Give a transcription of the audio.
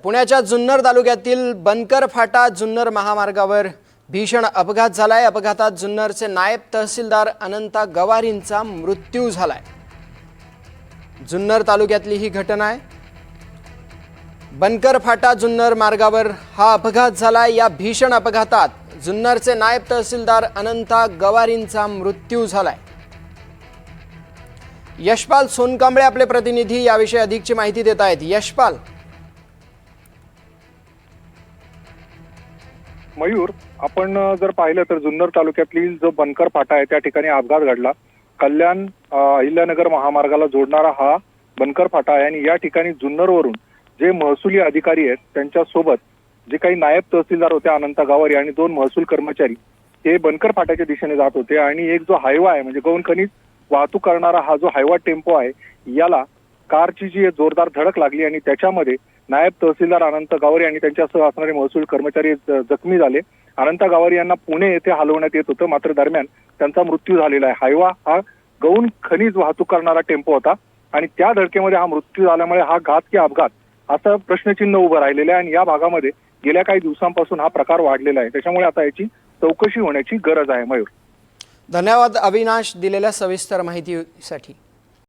पुण्याच्या जुन्नर तालुक्यातील बनकर फाटा जुन्नर महामार्गावर भीषण अपघात झालाय। अपघातात जुन्नरचे नायब तहसीलदार अनंता गवारींचा मृत्यू झालाय। जुन्नर तालुक्यातली ही घटना आहे। बनकर फाटा जुन्नर मार्गावर हा अपघात झालाय। या भीषण अपघातात जुन्नरचे नायब तहसीलदार अनंता गवारींचा मृत्यू झालाय। यशपाल सोनकांबळे आपले प्रतिनिधी याविषयी अधिकची माहिती देत आहेत। यशपाल, मयूर, आपण जर पाहिलं तर जुन्नर तालुक्यातली जो बनकर फाटा आहे त्या ठिकाणी अपघात घडला। कल्याण अहिल्यानगर महामार्गाला जोडणारा हा बनकर फाटा आहे आणि या ठिकाणी जुन्नरवरून जे महसुली अधिकारी आहेत त्यांच्यासोबत जे काही नायब तहसीलदार होते अनंता गवारी आणि 2 महसूल कर्मचारी हे बनकर फाट्याच्या दिशेने जात होते आणि एक जो हायवा आहे म्हणजे गौण खनिज वाहतूक करणारा हा जो हायवा टेम्पो आहे याला कारची जी जोरदार धडक लागली आणि त्याच्यामध्ये नायब तहसीलदार अनंता गवारी आणि त्यांच्यासह असणारे महसूल कर्मचारी जखमी झाले। अनंता गवारी यांना पुणे येथे हलवण्यात येत होतं, मात्र दरम्यान त्यांचा मृत्यू झालेला आहे। हायवा हा गौण खनिज वाहतूक करणारा टेम्पो होता आणि त्या धडकेमध्ये हा मृत्यू झाल्यामुळे हा घात की अपघात असं प्रश्नचिन्ह उभं राहिलेलं आहे आणि या भागामध्ये गेल्या काही दिवसांपासून हा प्रकार वाढलेला आहे। त्याच्यामुळे आता याची चौकशी होण्याची गरज आहे। मयूर, धन्यवाद अविनाश दिलेल्या सविस्तर माहितीसाठी।